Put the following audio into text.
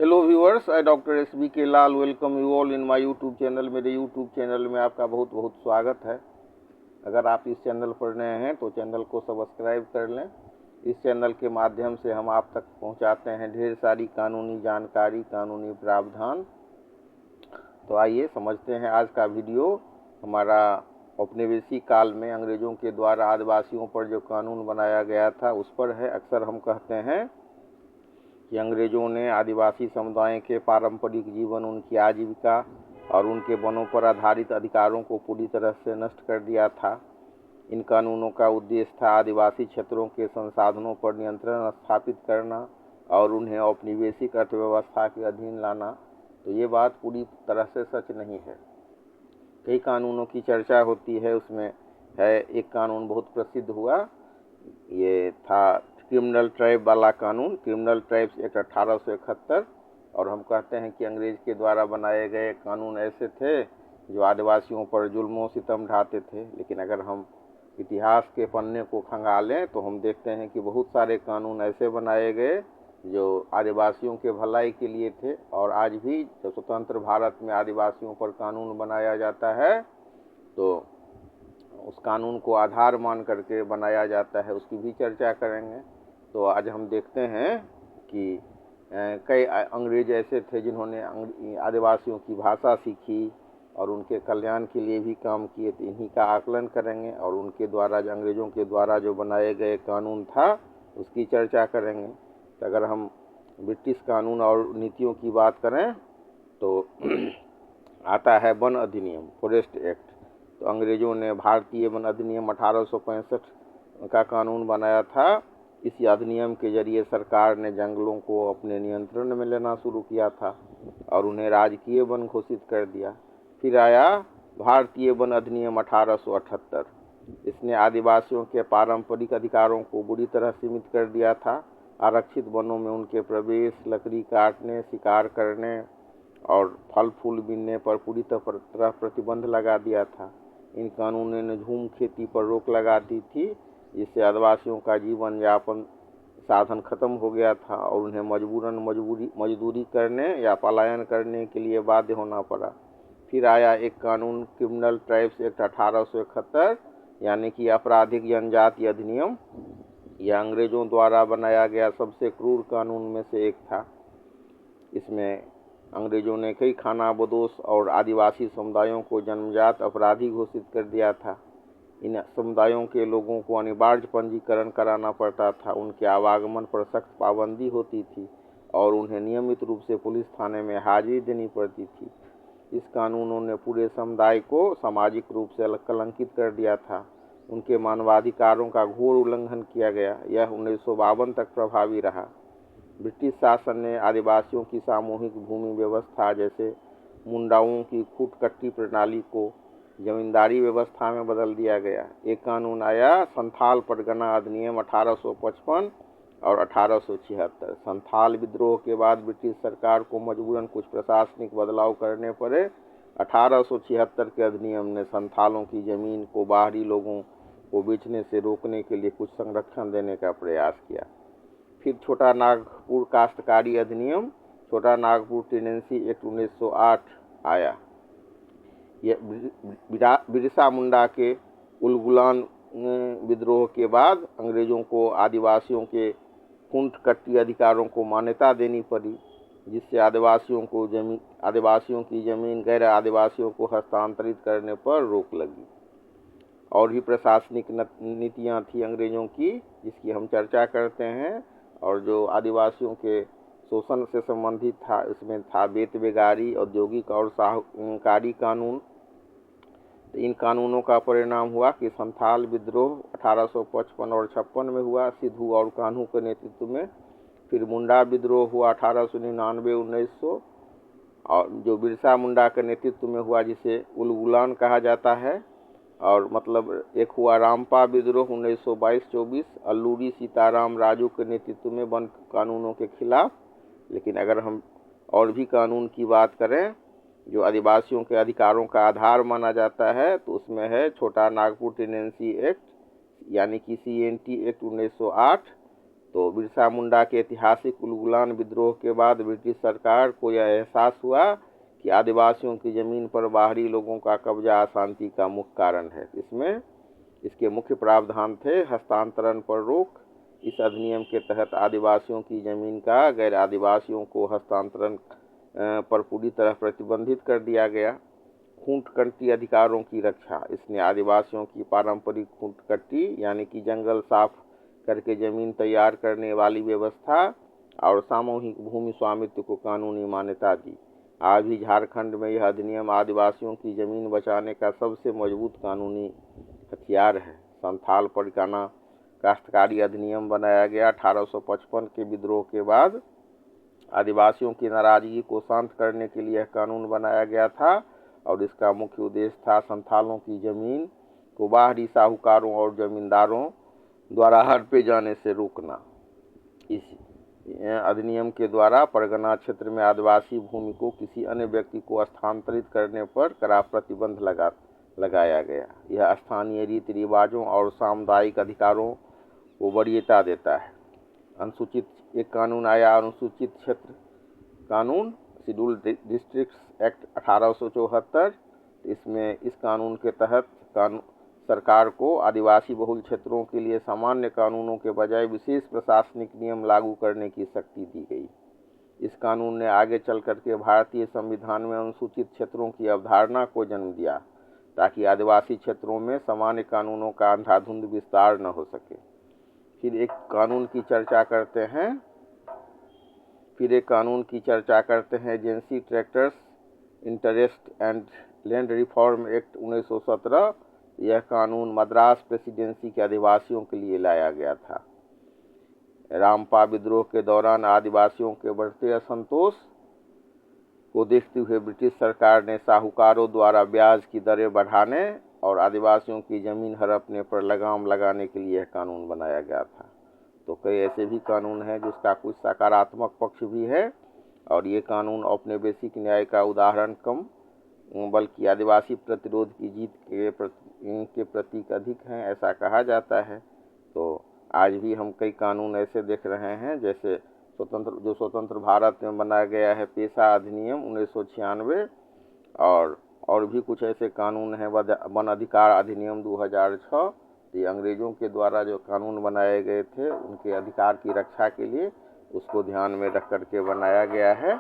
Hello viewers, I doctor S B K Lal welcome you all in my YouTube channel. मेरे YouTube channel में आपका बहुत बहुत स्वागत है। अगर आप इस चैनल पर नए हैं तो चैनल को सब्सक्राइब कर लें। इस चैनल के माध्यम से हम आप तक पहुंचाते हैं ढेर सारी कानूनी जानकारी, कानूनी प्रावधान। तो आइए समझते हैं आज का वीडियो। हमारा औपनिवेशिक काल में अंग्रेज़ों के द्वारा आदिवासियों पर जो कानून बनाया गया था उस पर है। अक्सर हम कहते हैं कि अंग्रेज़ों ने आदिवासी समुदाय के पारंपरिक जीवन, उनकी आजीविका और उनके वनों पर आधारित अधिकारों को पूरी तरह से नष्ट कर दिया था। इन कानूनों का उद्देश्य था आदिवासी क्षेत्रों के संसाधनों पर नियंत्रण स्थापित करना और उन्हें औपनिवेशिक अर्थव्यवस्था के अधीन लाना। तो ये बात पूरी तरह से सच नहीं है। कई कानूनों की चर्चा होती है, उसमें है एक कानून बहुत प्रसिद्ध हुआ, ये था क्रिमिनल ट्राइब वाला कानून, क्रिमिनल ट्राइब्स एक्ट 1871। और हम कहते हैं कि अंग्रेज के द्वारा बनाए गए कानून ऐसे थे जो आदिवासियों पर जुल्म सितम ढाते थे। लेकिन अगर हम इतिहास के पन्ने को खंगालें तो हम देखते हैं कि बहुत सारे कानून ऐसे बनाए गए जो आदिवासियों के भलाई के लिए थे। और आज भी जब स्वतंत्र भारत में आदिवासियों पर कानून बनाया जाता है तो उस कानून को आधार मान करके बनाया जाता है, उसकी भी चर्चा करेंगे। तो आज हम देखते हैं कि कई अंग्रेज ऐसे थे जिन्होंने आदिवासियों की भाषा सीखी और उनके कल्याण के लिए भी काम किए। तो इन्हीं का आकलन करेंगे और उनके द्वारा, अंग्रेज़ों के द्वारा जो बनाए गए कानून था उसकी चर्चा करेंगे। तो अगर हम ब्रिटिश कानून और नीतियों की बात करें तो आता है वन अधिनियम, फॉरेस्ट एक्ट। तो अंग्रेज़ों ने भारतीय वन अधिनियम 1865 का कानून बनाया था। इस अधिनियम के जरिए सरकार ने जंगलों को अपने नियंत्रण में लेना शुरू किया था और उन्हें राजकीय वन घोषित कर दिया। फिर आया भारतीय वन अधिनियम 1878। इसने आदिवासियों के पारंपरिक अधिकारों को बुरी तरह सीमित कर दिया था। आरक्षित वनों में उनके प्रवेश, लकड़ी काटने, शिकार करने और फल फूल बीनने पर पूरी तरह प्रतिबंध लगा दिया था। इन कानूनों ने झूम खेती पर रोक लगा दी थी, जिससे आदिवासियों का जीवन यापन साधन खत्म हो गया था और उन्हें मजबूरन मजदूरी करने या पलायन करने के लिए बाध्य होना पड़ा। फिर आया एक कानून, क्रिमिनल ट्राइब्स एक्ट 1871, यानी कि आपराधिक जनजाति अधिनियम। यह अंग्रेज़ों द्वारा बनाया गया सबसे क्रूर कानून में से एक था। इसमें अंग्रेज़ों ने कई खानाबदोश और आदिवासी समुदायों को जन्मजात अपराधी घोषित कर दिया था। इन समुदायों के लोगों को अनिवार्य पंजीकरण कराना पड़ता था, उनके आवागमन पर सख्त पाबंदी होती थी और उन्हें नियमित रूप से पुलिस थाने में हाजिरी देनी पड़ती थी। इस कानूनों ने पूरे समुदाय को सामाजिक रूप से कलंकित कर दिया था। उनके मानवाधिकारों का घोर उल्लंघन किया गया। यह 1952 तक प्रभावी रहा। ब्रिटिश शासन ने आदिवासियों की सामूहिक भूमि व्यवस्था, जैसे मुंडाओं की खूट कट्टी प्रणाली को जमींदारी व्यवस्था में बदल दिया गया। एक कानून आया, संथाल परगना अधिनियम 1855 और 1876। संथाल विद्रोह के बाद ब्रिटिश सरकार को मजबूरन कुछ प्रशासनिक बदलाव करने पड़े। 1876 के अधिनियम ने संथालों की जमीन को बाहरी लोगों को बेचने से रोकने के लिए कुछ संरक्षण देने का प्रयास किया। फिर छोटा नागपुर काश्तकारी अधिनियम, छोटा नागपुर टेनेंसी एक्ट 1908 आया। यह बिरसा मुंडा के उलगुलान विद्रोह के बाद अंग्रेज़ों को आदिवासियों के खूंट कट्टी अधिकारों को मान्यता देनी पड़ी, जिससे आदिवासियों की ज़मीन गैर आदिवासियों को हस्तांतरित करने पर रोक लगी। और भी प्रशासनिक नीतियाँ थी अंग्रेज़ों की, जिसकी हम चर्चा करते हैं। और जो आदिवासियों के शोषण से संबंधित था, इसमें था बेत बेगारी, औद्योगिक और साहूकारी कानून। तो इन कानूनों का परिणाम हुआ कि संथाल विद्रोह 1855 और 56 में हुआ, सिद्धू और कान्हू के नेतृत्व में। फिर मुंडा विद्रोह हुआ 1899-1900, और जो बिरसा मुंडा के नेतृत्व में हुआ, जिसे उलगुलान कहा जाता है। और मतलब एक हुआ रामपा विद्रोह 1922-24, अल्लूरी सीताराम राजू के नेतृत्व में वन कानूनों के खिलाफ। लेकिन अगर हम और भी कानून की बात करें जो आदिवासियों के अधिकारों का आधार माना जाता है, तो उसमें है छोटा नागपुर टेनेंसी एक्ट, यानी कि CNT एक्ट 1908। तो बिरसा मुंडा के ऐतिहासिक उलगुलान विद्रोह के बाद ब्रिटिश सरकार को यह एहसास हुआ कि आदिवासियों की ज़मीन पर बाहरी लोगों का कब्जा अशांति का मुख्य कारण है। इसके मुख्य प्रावधान थे हस्तांतरण पर रोक। इस अधिनियम के तहत आदिवासियों की ज़मीन का गैर आदिवासियों को हस्तांतरण पर पूरी तरह प्रतिबंधित कर दिया गया। खूंट कट्टी अधिकारों की रक्षा। इसने आदिवासियों की पारंपरिक खूंट कट्टी यानी कि जंगल साफ करके ज़मीन तैयार करने वाली व्यवस्था और सामूहिक भूमि स्वामित्व को कानूनी मान्यता दी। आज भी झारखंड में यह अधिनियम आदिवासियों की ज़मीन बचाने का सबसे मजबूत कानूनी हथियार है। संथाल परगना काश्तकारी अधिनियम बनाया गया। 1855 के विद्रोह के बाद आदिवासियों की नाराजगी को शांत करने के लिए यह कानून बनाया गया था और इसका मुख्य उद्देश्य था संथालों की ज़मीन को बाहरी साहूकारों और जमींदारों द्वारा हड़पे जाने से रोकना। इस अधिनियम के द्वारा परगना क्षेत्र में आदिवासी भूमि को किसी अन्य व्यक्ति को हस्तांतरित करने पर कड़ा प्रतिबंध लगाया गया। यह स्थानीय रीति रिवाजों और सामुदायिक अधिकारों को वरीयता देता है। एक कानून आया, अनुसूचित क्षेत्र कानून, शेड्यूल्ड डिस्ट्रिक्ट्स एक्ट 1874। इस कानून के तहत सरकार को आदिवासी बहुल क्षेत्रों के लिए सामान्य कानूनों के बजाय विशेष प्रशासनिक नियम लागू करने की शक्ति दी गई। इस कानून ने आगे चल करके भारतीय संविधान में अनुसूचित क्षेत्रों की अवधारणा को जन्म दिया ताकि आदिवासी क्षेत्रों में सामान्य कानूनों का अंधाधुंध विस्तार न हो सके। फिर एक कानून की चर्चा करते हैं agency tractors interest and land reform act 1917। यह कानून मद्रास प्रेसिडेंसी के आदिवासियों के लिए लाया गया था। रामपा विद्रोह के दौरान आदिवासियों के बढ़ते असंतोष को देखते हुए ब्रिटिश सरकार ने साहूकारों द्वारा ब्याज की दरें बढ़ाने और आदिवासियों की ज़मीन हड़पने पर लगाम लगाने के लिए यह कानून बनाया गया था। तो कई ऐसे भी कानून हैं जिसका कुछ सकारात्मक पक्ष भी है और ये कानून औपनिवेशिक न्याय का उदाहरण कम बल्कि आदिवासी प्रतिरोध की जीत के प्रतीक अधिक हैं, ऐसा कहा जाता है। तो आज भी हम कई कानून ऐसे देख रहे हैं जैसे स्वतंत्र भारत में बनाया गया है पेशा अधिनियम 1996 और भी कुछ ऐसे कानून हैं, वन अधिकार अधिनियम 2006। ये अंग्रेज़ों के द्वारा जो कानून बनाए गए थे उनके अधिकार की रक्षा के लिए, उसको ध्यान में रख करके बनाया गया है।